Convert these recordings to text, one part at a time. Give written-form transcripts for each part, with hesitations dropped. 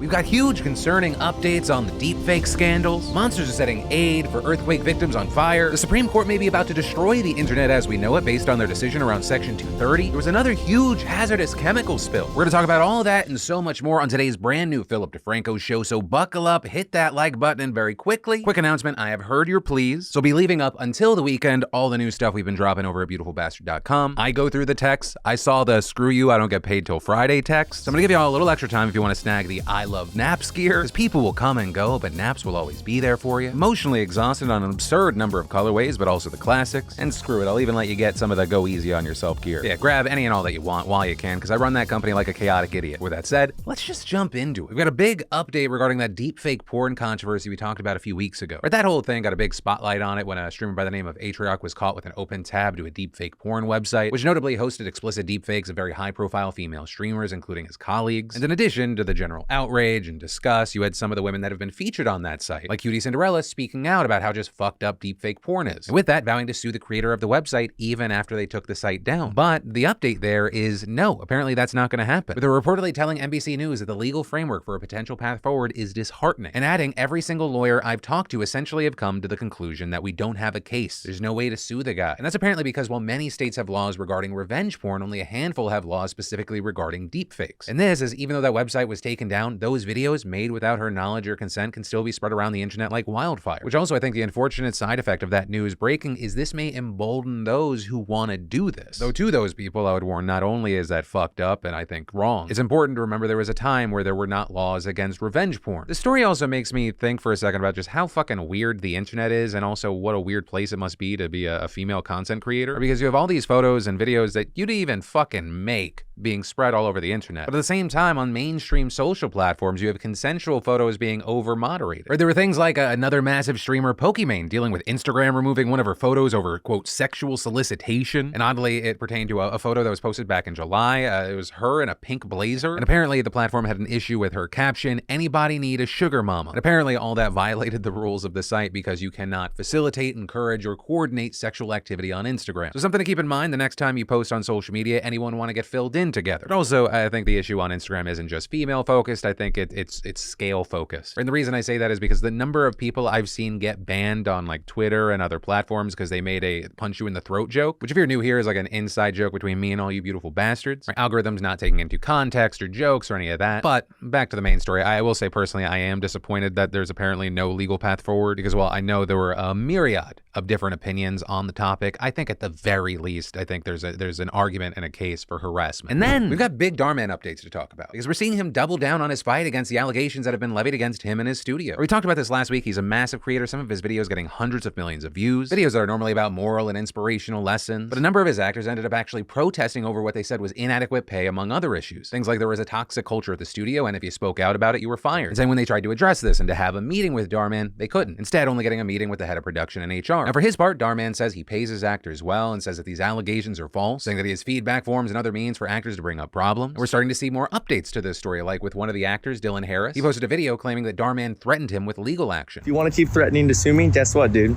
We've got huge concerning updates on the deepfake scandals. Monsters are setting aid for earthquake victims on fire. The Supreme Court may be about to destroy the internet as we know it based on their decision around Section 230. There was another huge hazardous chemical spill. We're gonna talk about all that and so much more on today's brand new Philip DeFranco show, so buckle up, hit that like button, and very quickly, quick announcement, I have heard your pleas, so be leaving up until the weekend all the new stuff we've been dropping over at beautifulbastard.com. I go through the texts. I saw the screw you, I don't get paid till Friday text. So I'm gonna give you all a little extra time if you want to snag the I love naps gear, because people will come and go, but naps will always be there for you. Emotionally exhausted on an absurd number of colorways, but also the classics. And screw it, I'll even let you get some of the go easy on yourself gear. Yeah, grab any and all that you want while you can, because I run that company like a chaotic idiot. With that said, let's just jump into it. We've got a big update regarding that deepfake porn controversy we talked about a few weeks ago. Right, that whole thing got a big spotlight on it when a streamer by the name of Atrioc was caught with an open tab to a deepfake porn website, which notably hosted explicit deepfakes of very high-profile female streamers, including his colleagues. And in addition to the general outrage and disgust, you had some of the women that have been featured on that site, like Cutie Cinderella, speaking out about how just fucked up deepfake porn is. And with that, vowing to sue the creator of the website even after they took the site down. But the update there is no, apparently that's not going to happen. But they're reportedly telling NBC News that the legal framework for a potential path forward is disheartening, and adding, every single lawyer I've talked to essentially have come to the conclusion that we don't have a case. There's no way to sue the guy. And that's apparently because while many states have laws regarding revenge porn, only a handful have laws specifically regarding deepfakes. And this is even though that website was taken down, those videos made without her knowledge or consent can still be spread around the internet like wildfire. Which also, I think the unfortunate side effect of that news breaking is this may embolden those who want to do this. Though to those people, I would warn, not only is that fucked up and I think wrong, it's important to remember there was a time where there were not laws against revenge porn. The story also makes me think for a second about just how fucking weird the internet is, and also what a weird place it must be to be a female content creator, because you have all these photos and videos that you'd even fucking make being spread all over the internet. But at the same time, on mainstream social platforms, you have consensual photos being over-moderated. Or there were things like another massive streamer, Pokimane, dealing with Instagram removing one of her photos over, quote, sexual solicitation. And oddly, it pertained to a photo that was posted back in July. It was her in a pink blazer. And apparently, the platform had an issue with her caption, "Anybody need a sugar mama?" And apparently, all that violated the rules of the site because you cannot facilitate, encourage, or coordinate sexual activity on Instagram. So something to keep in mind the next time you post on social media, anyone want to get filled in together. But also, I think the issue on Instagram isn't just female focused, I think it's scale focused. And the reason I say that is because the number of people I've seen get banned on like Twitter and other platforms because they made a punch you in the throat joke, which if you're new here is like an inside joke between me and all you beautiful bastards. My algorithm's not taking into context or jokes or any of that. But back to the main story, I will say personally, I am disappointed that there's apparently no legal path forward because while I know there were a myriad of different opinions on the topic, I think at the very least, I think there's an argument and a case for harassment. And then we've got big Darman updates to talk about because we're seeing him double down on his fight against the allegations that have been levied against him and his studio. We talked about this last week. He's a massive creator. Some of his videos getting hundreds of millions of views. Videos that are normally about moral and inspirational lessons. But a number of his actors ended up actually protesting over what they said was inadequate pay, among other issues. Things like there was a toxic culture at the studio, and if you spoke out about it, you were fired. And then when they tried to address this and to have a meeting with Darman, they couldn't. Instead, only getting a meeting with the head of production and HR. And for his part, Darman says he pays his actors well and says that these allegations are false, saying that he has feedback forms and other means for actors to bring up problems. And we're starting to see more updates to this story, like with one of the actors, Dylan Harris. He posted a video claiming that Darman threatened him with legal action. If you want to keep threatening to sue me, guess what, dude?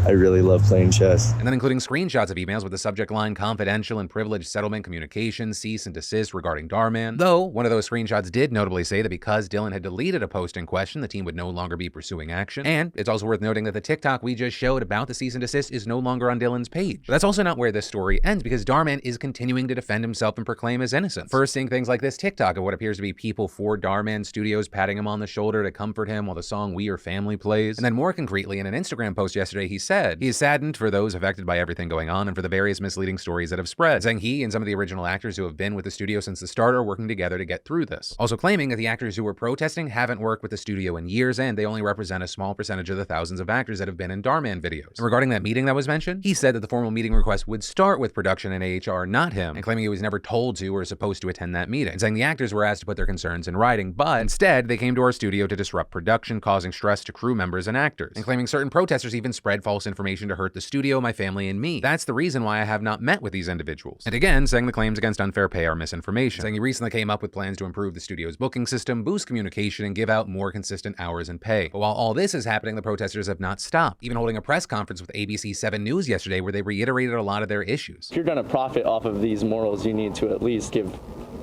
I really love playing chess. And then including screenshots of emails with the subject line confidential and privileged settlement communication, cease and desist regarding Darman. Though one of those screenshots did notably say that because Dylan had deleted a post in question, the team would no longer be pursuing action. And it's also worth noting that the TikTok we just showed about the cease and desist is no longer on Dylan's page. But that's also not where this story ends because Darman is continuing to defend himself and proclaim his innocence. First seeing things like this TikTok of what appears to be people for Darman Studios patting him on the shoulder to comfort him while the song We Are Family plays. And then more concretely, in an Instagram post yesterday, he said he is saddened for those affected by everything going on and for the various misleading stories that have spread, saying he and some of the original actors who have been with the studio since the start are working together to get through this. Also claiming that the actors who were protesting haven't worked with the studio in years and they only represent a small percentage of the thousands of actors that have been in Darman videos. And regarding that meeting that was mentioned, he said that the formal meeting request would start with production and AHR, not him, and claiming he was never told to or supposed to attend that meeting, and saying the actors were asked to put their concerns in writing, but instead they came to our studio to disrupt production, causing stress to crew members and actors, and claiming certain protesters even spread false information to hurt the studio, my family, and me. That's the reason why I have not met with these individuals. And again, saying the claims against unfair pay are misinformation, saying he recently came up with plans to improve the studio's booking system, boost communication, and give out more consistent hours and pay. But while all this is happening, the protesters have not stopped, even holding a press conference with ABC 7 News yesterday where they reiterated a lot of their issues. If you're going to profit off of these morals, you need to at least give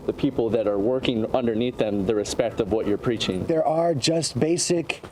the people that are working underneath them the respect of what you're preaching? There are just basic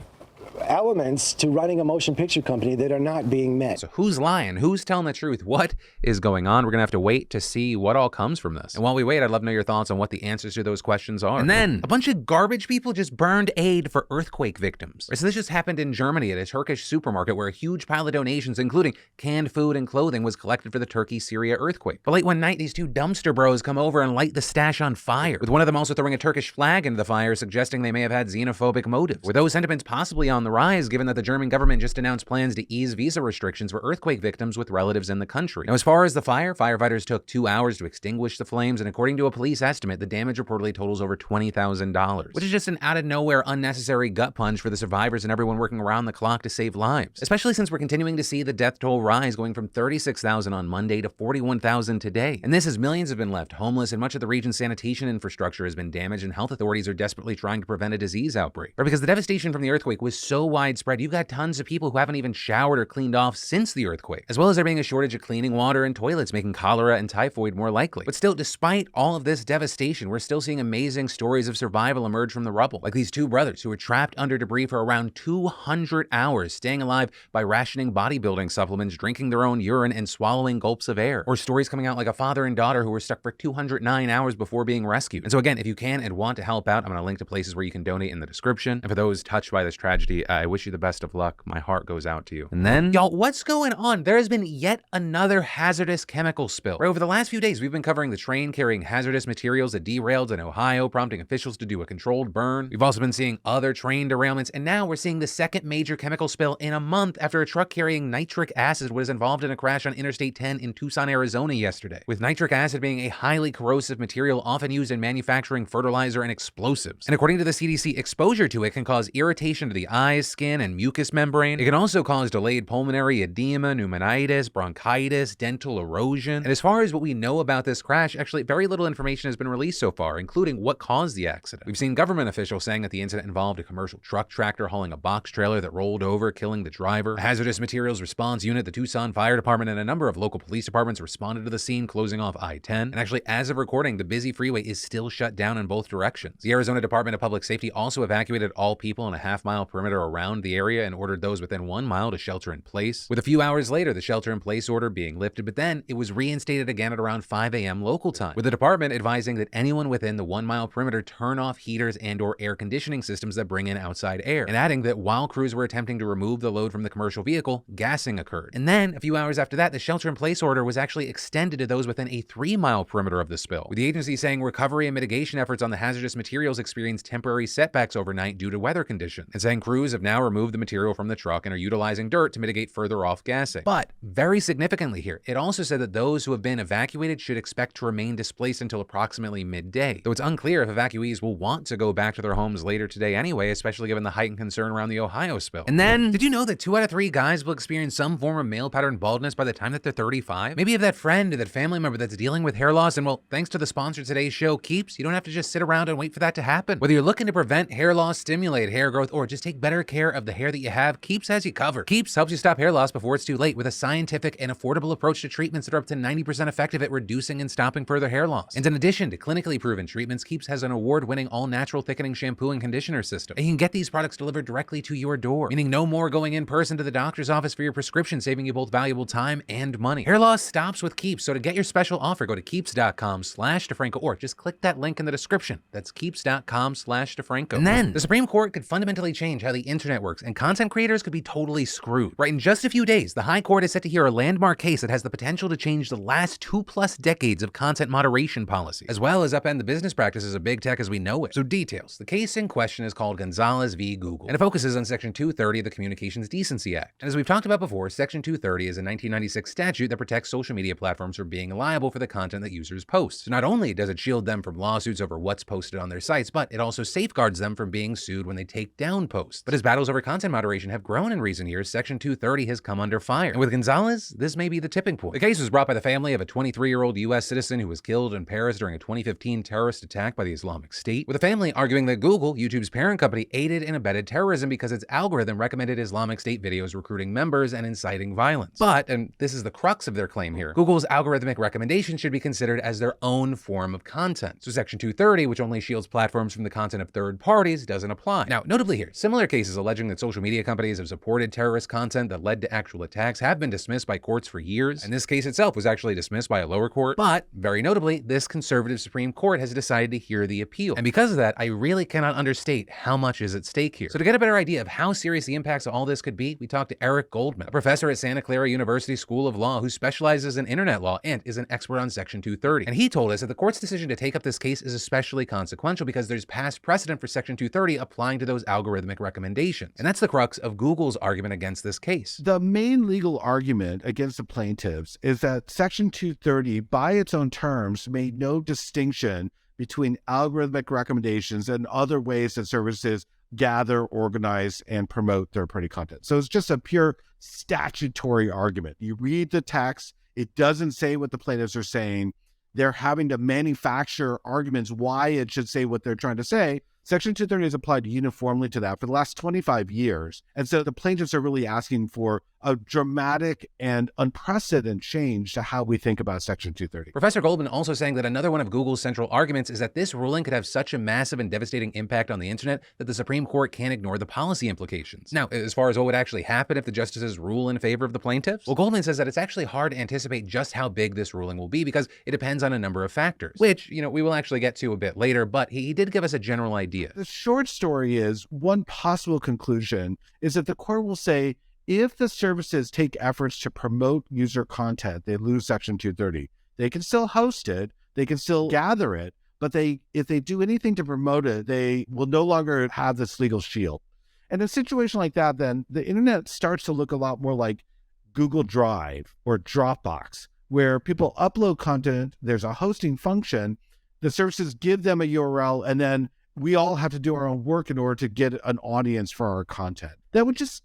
elements to running a motion picture company that are not being met. So who's lying? Who's telling the truth? What is going on? We're gonna have to wait to see what all comes from this. And while we wait, I'd love to know your thoughts on what the answers to those questions are. And then a bunch of garbage people just burned aid for earthquake victims. So this just happened in Germany at a Turkish supermarket where a huge pile of donations, including canned food and clothing, was collected for the Turkey-Syria earthquake. But late one night, these two dumpster bros come over and light the stash on fire, with one of them also throwing a Turkish flag into the fire, suggesting they may have had xenophobic motives. Were those sentiments possibly on the rise, given that the German government just announced plans to ease visa restrictions for earthquake victims with relatives in the country? Now, as far as the fire, firefighters took 2 hours to extinguish the flames, and according to a police estimate, the damage reportedly totals over $20,000, which is just an out-of-nowhere unnecessary gut punch for the survivors and everyone working around the clock to save lives, especially since we're continuing to see the death toll rise, going from 36,000 on Monday to 41,000 today. And this as millions have been left homeless, and much of the region's sanitation infrastructure has been damaged, and health authorities are desperately trying to prevent a disease outbreak. Right, because the devastation from the earthquake was so widespread, you've got tons of people who haven't even showered or cleaned off since the earthquake, as well as there being a shortage of cleaning water and toilets, making cholera and typhoid more likely. But still, despite all of this devastation, we're still seeing amazing stories of survival emerge from the rubble, like these two brothers who were trapped under debris for around 200 hours, staying alive by rationing bodybuilding supplements, drinking their own urine, and swallowing gulps of air. Or stories coming out like a father and daughter who were stuck for 209 hours before being rescued. And so again, if you can and want to help out, I'm going to link to places where you can donate in the description. And for those touched by this tragedy, I wish you the best of luck. My heart goes out to you. And then, y'all, what's going on? There has been yet another hazardous chemical spill. Right, over the last few days, we've been covering the train carrying hazardous materials that derailed in Ohio, prompting officials to do a controlled burn. We've also been seeing other train derailments, and now we're seeing the second major chemical spill in a month after a truck carrying nitric acid was involved in a crash on Interstate 10 in Tucson, Arizona yesterday, with nitric acid being a highly corrosive material often used in manufacturing fertilizer and explosives. And according to the CDC, exposure to it can cause irritation to the eyes, skin, and mucous membrane. It can also cause delayed pulmonary edema, pneumonitis, bronchitis, dental erosion. And as far as what we know about this crash, actually very little information has been released so far, including what caused the accident. We've seen government officials saying that the incident involved a commercial truck tractor hauling a box trailer that rolled over, killing the driver. A hazardous materials response unit, the Tucson Fire Department, and a number of local police departments responded to the scene, closing off I-10. And actually, as of recording, the busy freeway is still shut down in both directions. The Arizona Department of Public Safety also evacuated all people in a half-mile perimeter around the area and ordered those within 1 mile to shelter in place, with a few hours later the shelter-in-place order being lifted, but then it was reinstated again at around 5 a.m. local time, with the department advising that anyone within the 1 mile perimeter turn off heaters and/or air conditioning systems that bring in outside air, and adding that while crews were attempting to remove the load from the commercial vehicle, gassing occurred. And then, a few hours after that, the shelter-in-place order was actually extended to those within a 3 mile perimeter of the spill, with the agency saying recovery and mitigation efforts on the hazardous materials experienced temporary setbacks overnight due to weather conditions, and saying crews have now removed the material from the truck and are utilizing dirt to mitigate further off-gassing. But, very significantly here, it also said that those who have been evacuated should expect to remain displaced until approximately midday, though it's unclear if evacuees will want to go back to their homes later today anyway, especially given the heightened concern around the Ohio spill. And then, did you know that 2 out of 3 guys will experience some form of male pattern baldness by the time that they're 35? Maybe you have that friend or that family member that's dealing with hair loss, and well, thanks to the sponsor of today's show, Keeps, you don't have to just sit around and wait for that to happen. Whether you're looking to prevent hair loss, stimulate hair growth, or just take better care of the hair that you have, Keeps has you covered. Keeps helps you stop hair loss before it's too late with a scientific and affordable approach to treatments that are up to 90% effective at reducing and stopping further hair loss. And in addition to clinically proven treatments, Keeps has an award-winning all-natural thickening shampoo and conditioner system. And you can get these products delivered directly to your door, meaning no more going in person to the doctor's office for your prescription, saving you both valuable time and money. Hair loss stops with Keeps, so to get your special offer, go to keeps.com/DeFranco, or just click that link in the description. That's keeps.com/DeFranco. And then, the Supreme Court could fundamentally change how the internet works, and content creators could be totally screwed. Right, in just a few days, the High Court is set to hear a landmark case that has the potential to change the last 2+ decades of content moderation policy, as well as upend the business practices of big tech as we know it. So details. The case in question is called Gonzalez v. Google, and it focuses on Section 230 of the Communications Decency Act. And as we've talked about before, Section 230 is a 1996 statute that protects social media platforms from being liable for the content that users post. So not only does it shield them from lawsuits over what's posted on their sites, but it also safeguards them from being sued when they take down posts. But as as battles over content moderation have grown in recent years, Section 230 has come under fire. And with Gonzalez, this may be the tipping point. The case was brought by the family of a 23-year-old U.S. citizen who was killed in Paris during a 2015 terrorist attack by the Islamic State, with the family arguing that Google, YouTube's parent company, aided and abetted terrorism because its algorithm recommended Islamic State videos recruiting members and inciting violence. But, and this is the crux of their claim here, Google's algorithmic recommendations should be considered as their own form of content. So Section 230, which only shields platforms from the content of third parties, doesn't apply. Now, notably here, similar cases alleging that social media companies have supported terrorist content that led to actual attacks have been dismissed by courts for years, and this case itself was actually dismissed by a lower court. But, very notably, this conservative Supreme Court has decided to hear the appeal. And because of that, I really cannot understate how much is at stake here. So to get a better idea of how serious the impacts of all this could be, we talked to Eric Goldman, a professor at Santa Clara University School of Law who specializes in internet law and is an expert on Section 230. And he told us that the court's decision to take up this case is especially consequential because there's past precedent for Section 230 applying to those algorithmic recommendations. And that's the crux of Google's argument against this case. The main legal argument against the plaintiffs is that Section 230, by its own terms, made no distinction between algorithmic recommendations and other ways that services gather, organize, and promote third-party content. So it's just a pure statutory argument. You read the text, it doesn't say what the plaintiffs are saying. They're having to manufacture arguments why it should say what they're trying to say. Section 230 has applied uniformly to that for the last 25 years. And so the plaintiffs are really asking for a dramatic and unprecedented change to how we think about Section 230. Professor Goldman also saying that another one of Google's central arguments is that this ruling could have such a massive and devastating impact on the internet that the Supreme Court can't ignore the policy implications. Now, as far as what would actually happen if the justices rule in favor of the plaintiffs, well, Goldman says that it's actually hard to anticipate just how big this ruling will be because it depends on a number of factors, which, we will actually get to a bit later, but he did give us a general idea. The short story is, one possible conclusion is that the court will say, if the services take efforts to promote user content, they lose Section 230. They can still host it, they can still gather it, but if they do anything to promote it, they will no longer have this legal shield. And in a situation like that, then the internet starts to look a lot more like Google Drive or Dropbox, where people upload content, there's a hosting function, the services give them a URL, and then we all have to do our own work in order to get an audience for our content. That would just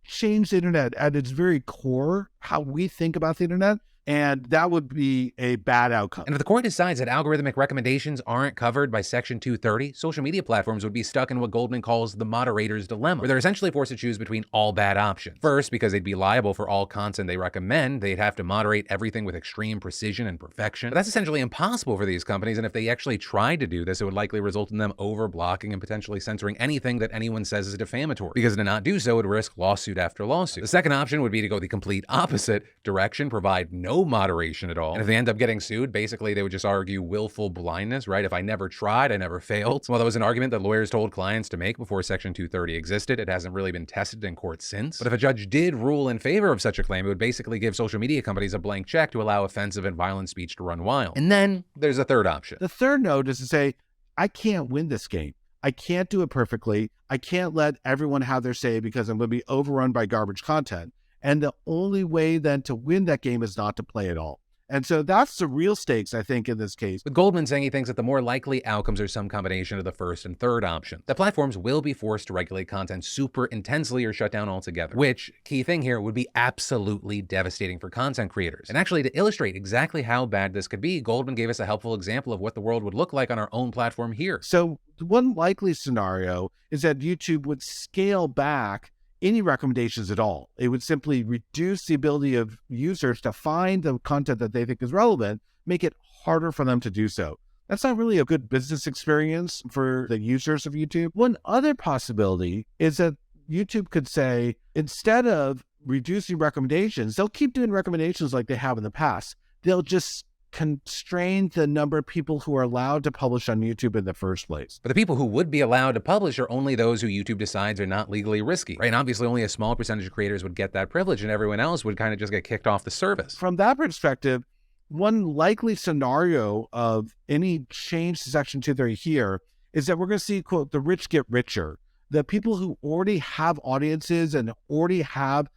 change the internet at its very core, how we think about the internet, and that would be a bad outcome. And if the court decides that algorithmic recommendations aren't covered by Section 230, social media platforms would be stuck in what Goldman calls the moderator's dilemma, where they're essentially forced to choose between all bad options. First, because they'd be liable for all content they recommend, they'd have to moderate everything with extreme precision and perfection. But that's essentially impossible for these companies, and if they actually tried to do this, it would likely result in them over-blocking and potentially censoring anything that anyone says is defamatory, because to not do so would risk lawsuit after lawsuit. The second option would be to go the complete opposite direction, provide no moderation at all. And if they end up getting sued, basically they would just argue willful blindness, right? If I never tried, I never failed. Well, that was an argument that lawyers told clients to make before Section 230 existed. It hasn't really been tested in court since. But if a judge did rule in favor of such a claim, it would basically give social media companies a blank check to allow offensive and violent speech to run wild. And then there's a third option. The third note is to say, I can't win this game. I can't do it perfectly. I can't let everyone have their say because I'm going to be overrun by garbage content. And the only way then to win that game is not to play at all. And so that's the real stakes, I think, in this case. With Goldman saying he thinks that the more likely outcomes are some combination of the first and third option. The platforms will be forced to regulate content super intensely or shut down altogether, which, key thing here, would be absolutely devastating for content creators. And actually, to illustrate exactly how bad this could be, Goldman gave us a helpful example of what the world would look like on our own platform here. So one likely scenario is that YouTube would scale back any recommendations at all. It would simply reduce the ability of users to find the content that they think is relevant, make it harder for them to do so. That's not really a good business experience for the users of YouTube. One other possibility is that YouTube could say, instead of reducing recommendations, they'll keep doing recommendations like they have in the past. They'll just constrain the number of people who are allowed to publish on YouTube in the first place. But the people who would be allowed to publish are only those who YouTube decides are not legally risky, right? And obviously only a small percentage of creators would get that privilege and everyone else would kind of just get kicked off the service. From that perspective, one likely scenario of any change to Section 230 here is that we're going to see, quote, the rich get richer. The people who already have audiences and already have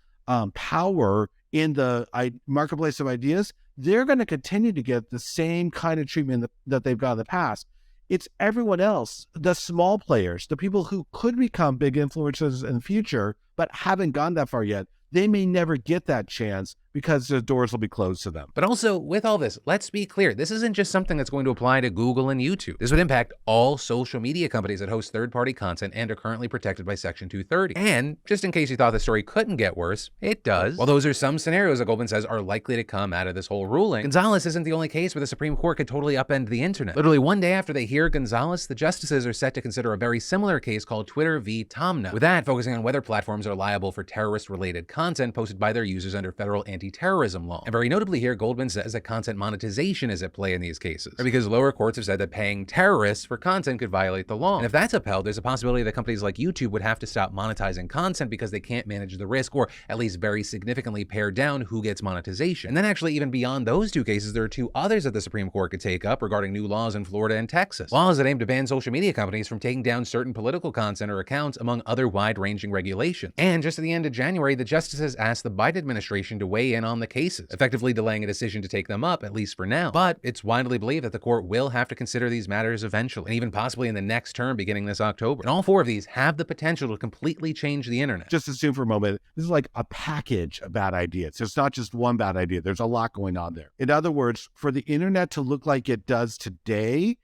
power in the marketplace of ideas, they're going to continue to get the same kind of treatment that they've got in the past. It's everyone else, the small players, the people who could become big influencers in the future, but haven't gone that far yet. They may never get that chance because the doors will be closed to them. But also, with all this, let's be clear, this isn't just something that's going to apply to Google and YouTube. This would impact all social media companies that host third-party content and are currently protected by Section 230. And just in case you thought the story couldn't get worse, it does. While those are some scenarios that Goldman says are likely to come out of this whole ruling, Gonzalez isn't the only case where the Supreme Court could totally upend the internet. Literally one day after they hear Gonzalez, the justices are set to consider a very similar case called Twitter v. Tomna, with that focusing on whether platforms are liable for terrorist-related content posted by their users under federal anti-terrorism law. And very notably here, Goldman says that content monetization is at play in these cases, because lower courts have said that paying terrorists for content could violate the law. And if that's upheld, there's a possibility that companies like YouTube would have to stop monetizing content because they can't manage the risk, or at least very significantly pare down who gets monetization. And then actually even beyond those two cases, there are two others that the Supreme Court could take up regarding new laws in Florida and Texas. Laws that aim to ban social media companies from taking down certain political content or accounts, among other wide-ranging regulations. And just at the end of January, the justices asked the Biden administration to weigh in on the cases, effectively delaying a decision to take them up, at least for now. But it's widely believed that the court will have to consider these matters eventually, and even possibly in the next term beginning this October. And all four of these have the potential to completely change the internet. Just assume for a moment, this is like a package of bad ideas. So it's not just one bad idea. There's a lot going on there. In other words, for the internet to look like it does today,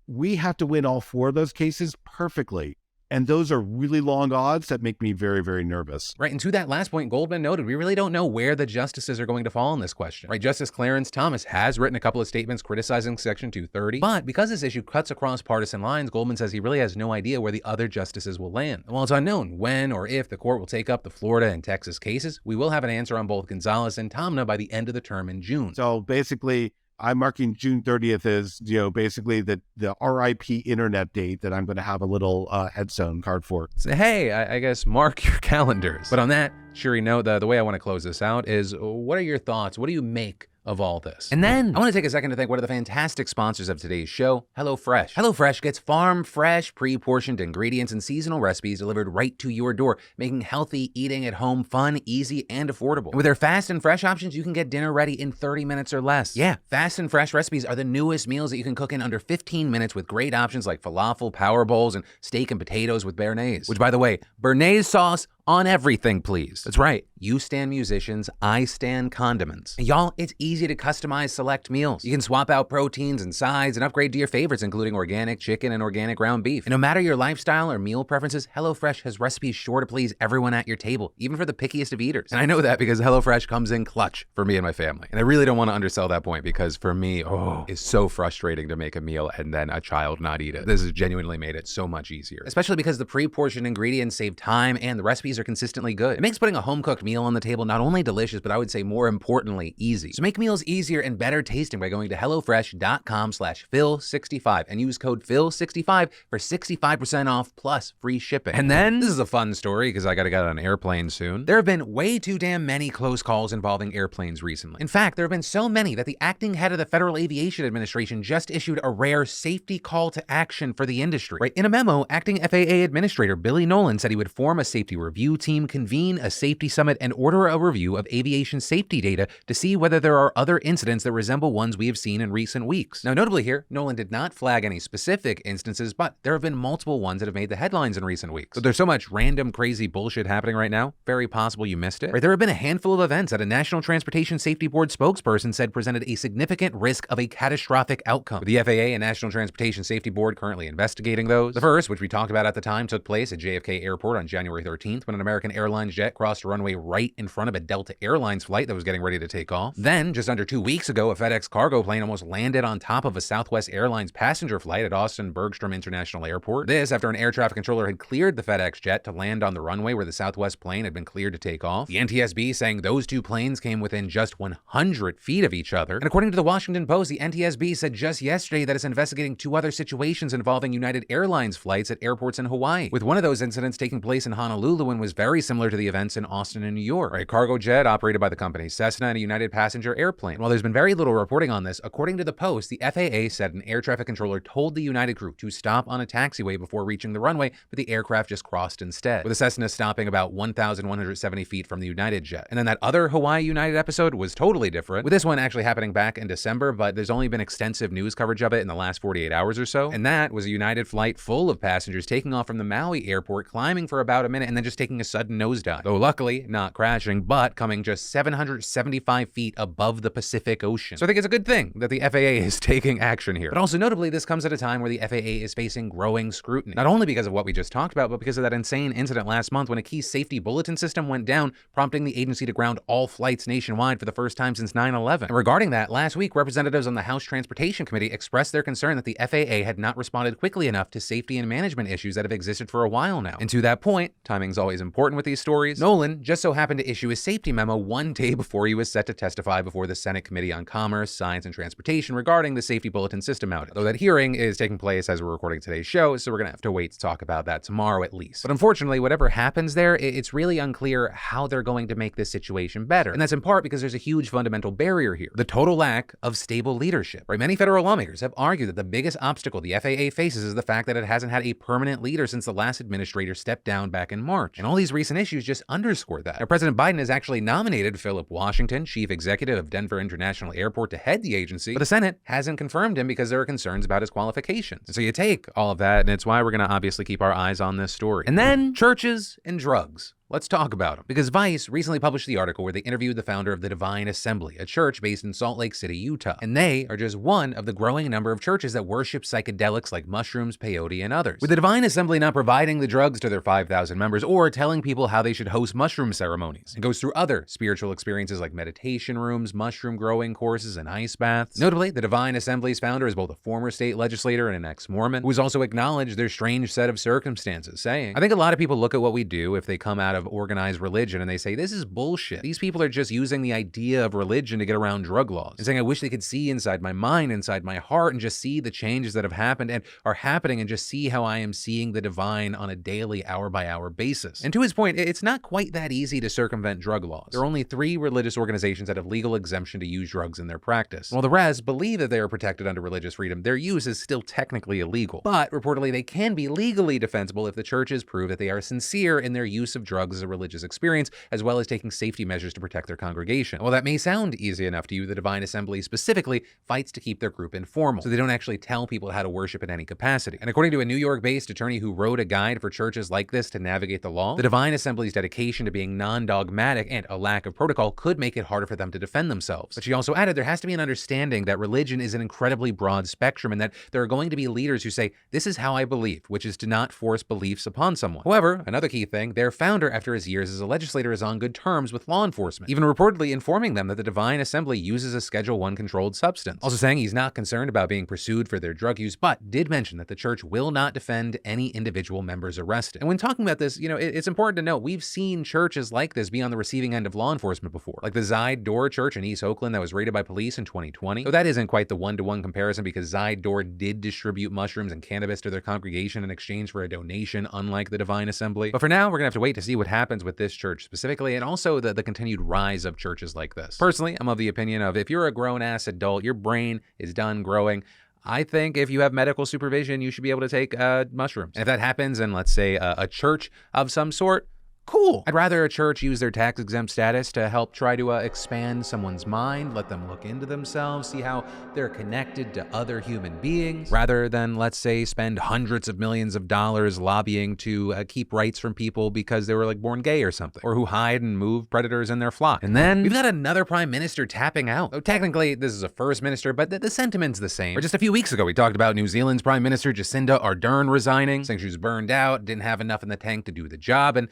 we have to win all four of those cases perfectly. And those are really long odds that make me very, very nervous. Right, and to that last point, Goldman noted, we really don't know where the justices are going to fall on this question. Right, Justice Clarence Thomas has written a couple of statements criticizing Section 230, but because this issue cuts across partisan lines, Goldman says he really has no idea where the other justices will land. And while it's unknown when or if the court will take up the Florida and Texas cases, we will have an answer on both Gonzalez and Tomna by the end of the term in June. So basically, I'm marking June 30th as, basically the RIP internet date that I'm going to have a little headstone card for. So, hey, I guess mark your calendars. But on that cheery note, the way I want to close this out is, what are your thoughts? What do you make of all this? And then I want to take a second to thank one of the fantastic sponsors of today's show, HelloFresh. HelloFresh gets farm fresh, pre-portioned ingredients and seasonal recipes delivered right to your door, making healthy eating at home fun, easy, and affordable. And with their fast and fresh options, you can get dinner ready in 30 minutes or less. Yeah, fast and fresh recipes are the newest meals that you can cook in under 15 minutes with great options like falafel, power bowls, and steak and potatoes with béarnaise. Which, by the way, béarnaise sauce on everything, please. That's right. You stand musicians, I stand condiments. And y'all, it's easy to customize select meals. You can swap out proteins and sides and upgrade to your favorites, including organic chicken and organic ground beef. And no matter your lifestyle or meal preferences, HelloFresh has recipes sure to please everyone at your table, even for the pickiest of eaters. And I know that because HelloFresh comes in clutch for me and my family. And I really don't want to undersell that point, because for me, it's so frustrating to make a meal and then a child not eat it. This has genuinely made it so much easier, especially because the pre-portioned ingredients save time and the recipes are consistently good. It makes putting a home-cooked meal on the table not only delicious, but I would say more importantly, easy. So make meals easier and better tasting by going to HelloFresh.com/Phil65 and use code Phil65 for 65% off plus free shipping. And then, this is a fun story because I gotta get on an airplane soon. There have been way too damn many close calls involving airplanes recently. In fact, there have been so many that the acting head of the Federal Aviation Administration just issued a rare safety call to action for the industry. Right, in a memo, acting FAA Administrator Billy Nolan said he would form a safety review team, convene a safety summit, and order a review of aviation safety data to see whether there are other incidents that resemble ones we have seen in recent weeks. Now, notably here, Nolan did not flag any specific instances, but there have been multiple ones that have made the headlines in recent weeks. So there's so much random crazy bullshit happening right now, very possible you missed it. Right, there have been a handful of events that a National Transportation Safety Board spokesperson said presented a significant risk of a catastrophic outcome, with the FAA and National Transportation Safety Board currently investigating those. The first, which we talked about at the time, took place at JFK Airport on January 13th when an American Airlines jet crossed a runway right in front of a Delta Airlines flight that was getting ready to take off. Then, just under 2 weeks ago, a FedEx cargo plane almost landed on top of a Southwest Airlines passenger flight at Austin Bergstrom International Airport. This after an air traffic controller had cleared the FedEx jet to land on the runway where the Southwest plane had been cleared to take off. The NTSB saying those two planes came within just 100 feet of each other. And according to the Washington Post, the NTSB said just yesterday that it's investigating 2 other situations involving United Airlines flights at airports in Hawaii, with one of those incidents taking place in Honolulu and was was very similar to the events in Austin and New York. A cargo jet operated by the company Cessna and a United passenger airplane. While there's been very little reporting on this, according to the Post, the FAA said an air traffic controller told the United crew to stop on a taxiway before reaching the runway, but the aircraft just crossed instead, with the Cessna stopping about 1,170 feet from the United jet. And then that other Hawaii United episode was totally different, with this one actually happening back in December, but there's only been extensive news coverage of it in the last 48 hours or so. And that was a United flight full of passengers taking off from the Maui airport, climbing for about a minute, and then just taking a sudden nosedive. Though luckily, not crashing, but coming just 775 feet above the Pacific Ocean. So I think it's a good thing that the FAA is taking action here. But also notably, this comes at a time where the FAA is facing growing scrutiny. Not only because of what we just talked about, but because of that insane incident last month when a key safety bulletin system went down, prompting the agency to ground all flights nationwide for the first time since 9/11. And regarding that, last week, representatives on the House Transportation Committee expressed their concern that the FAA had not responded quickly enough to safety and management issues that have existed for a while now. And to that point, timing's always important with these stories, Nolan just so happened to issue a safety memo one day before he was set to testify before the Senate Committee on Commerce, Science, and Transportation regarding the safety bulletin system outage. Though that hearing is taking place as we're recording today's show, so we're gonna have to wait to talk about that tomorrow at least. But unfortunately, whatever happens there, it's really unclear how they're going to make this situation better. And that's in part because there's a huge fundamental barrier here: the total lack of stable leadership. Right? Many federal lawmakers have argued that the biggest obstacle the FAA faces is the fact that it hasn't had a permanent leader since the last administrator stepped down back in March. And all these recent issues just underscore that. Now, President Biden has actually nominated Philip Washington, chief executive of Denver International Airport, to head the agency, but the Senate hasn't confirmed him because there are concerns about his qualifications. And so you take all of that, and it's why we're going to obviously keep our eyes on this story. And then churches and drugs. Let's talk about them. Because Vice recently published the article where they interviewed the founder of the Divine Assembly, a church based in Salt Lake City, Utah. And they are just one of the growing number of churches that worship psychedelics like mushrooms, peyote, and others. With the Divine Assembly not providing the drugs to their 5,000 members or telling people how they should host mushroom ceremonies, it goes through other spiritual experiences like meditation rooms, mushroom growing courses, and ice baths. Notably, the Divine Assembly's founder is both a former state legislator and an ex-Mormon, who has also acknowledged their strange set of circumstances, saying, "I think a lot of people look at what we do if they come out of organized religion and they say, this is bullshit. These people are just using the idea of religion to get around drug laws. And saying, I wish they could see inside my mind, inside my heart, and just see the changes that have happened and are happening and just see how I am seeing the divine on a daily, hour-by-hour basis." And to his point, it's not quite that easy to circumvent drug laws. There are only 3 religious organizations that have legal exemption to use drugs in their practice. While the rest believe that they are protected under religious freedom, their use is still technically illegal. But reportedly, they can be legally defensible if the churches prove that they are sincere in their use of drugs as a religious experience, as well as taking safety measures to protect their congregation. While that may sound easy enough to you, the Divine Assembly specifically fights to keep their group informal, so they don't actually tell people how to worship in any capacity. And according to a New York-based attorney who wrote a guide for churches like this to navigate the law, the Divine Assembly's dedication to being non-dogmatic and a lack of protocol could make it harder for them to defend themselves. But she also added there has to be an understanding that religion is an incredibly broad spectrum and that there are going to be leaders who say, this is how I believe, which is to not force beliefs upon someone. However, another key thing, their founder, after his years as a legislator, is on good terms with law enforcement, even reportedly informing them that the Divine Assembly uses a Schedule I controlled substance. Also saying he's not concerned about being pursued for their drug use, but did mention that the church will not defend any individual members arrested. And when talking about this, it's important to note we've seen churches like this be on the receiving end of law enforcement before, like the Zide Door Church in East Oakland that was raided by police in 2020. Though that isn't quite the one-to-one comparison because Zide Door did distribute mushrooms and cannabis to their congregation in exchange for a donation, unlike the Divine Assembly. But for now, we're gonna have to wait to see what happens with this church specifically, and also the continued rise of churches like this. Personally, I'm of the opinion of if you're a grown-ass adult, your brain is done growing, I think if you have medical supervision, you should be able to take mushrooms. And if that happens in, let's say, a church of some sort, cool. I'd rather a church use their tax-exempt status to help try to expand someone's mind, let them look into themselves, see how they're connected to other human beings, rather than, let's say, spend hundreds of millions of dollars lobbying to keep rights from people because they were born gay or something, or who hide and move predators in their flock. And then we've got another prime minister tapping out. Oh, technically, this is a first minister, but the sentiment's the same. Or just a few weeks ago, we talked about New Zealand's prime minister Jacinda Ardern resigning, saying she was burned out, didn't have enough in the tank to do the job, and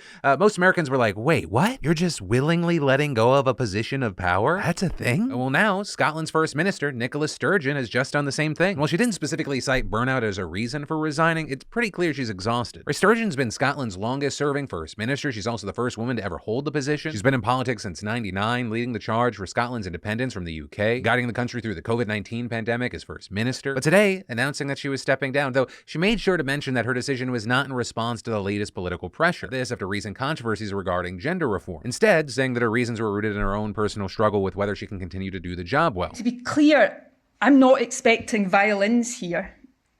most Americans were like, wait, what? You're just willingly letting go of a position of power? That's a thing? Well, now Scotland's first minister, Nicola Sturgeon, has just done the same thing. While she didn't specifically cite burnout as a reason for resigning, it's pretty clear she's exhausted. Sturgeon's been Scotland's longest serving first minister. She's also the first woman to ever hold the position. She's been in politics since '99, leading the charge for Scotland's independence from the UK, guiding the country through the COVID-19 pandemic as first minister. But today, announcing that she was stepping down, though she made sure to mention that her decision was not in response to the latest political pressure. This after recent controversy controversies regarding gender reform, instead saying that her reasons were rooted in her own personal struggle with whether she can continue to do the job well. To be clear, I'm not expecting violins here,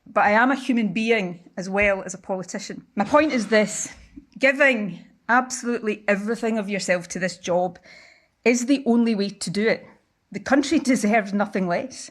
but I am a human being as well as a politician. My point is this: giving absolutely everything of yourself to this job is the only way to do it. The country deserves nothing less.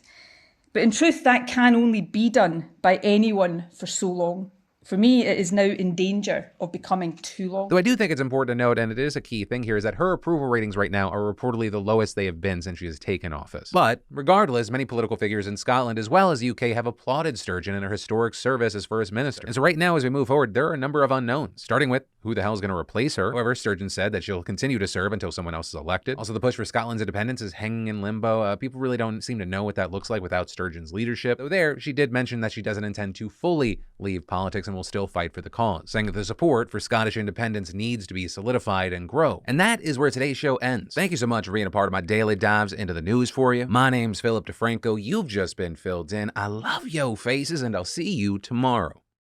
But in truth, that can only be done by anyone for so long. For me, it is now in danger of becoming too long. Though I do think it's important to note, and it is a key thing here, is that her approval ratings right now are reportedly the lowest they have been since she has taken office. But regardless, many political figures in Scotland as well as the UK have applauded Sturgeon in her historic service as First Minister. And so right now, as we move forward, there are a number of unknowns, starting with who the hell is going to replace her. However, Sturgeon said that she'll continue to serve until someone else is elected. Also, the push for Scotland's independence is hanging in limbo. People really don't seem to know what that looks like without Sturgeon's leadership. Though there, she did mention that she doesn't intend to fully leave politics and will still fight for the cause, saying that the support for Scottish independence needs to be solidified and grow. And that is where today's show ends. Thank you so much for being a part of my daily dives into the news for you. My name's Philip DeFranco. You've just been filled in. I love yo faces, and I'll see you tomorrow.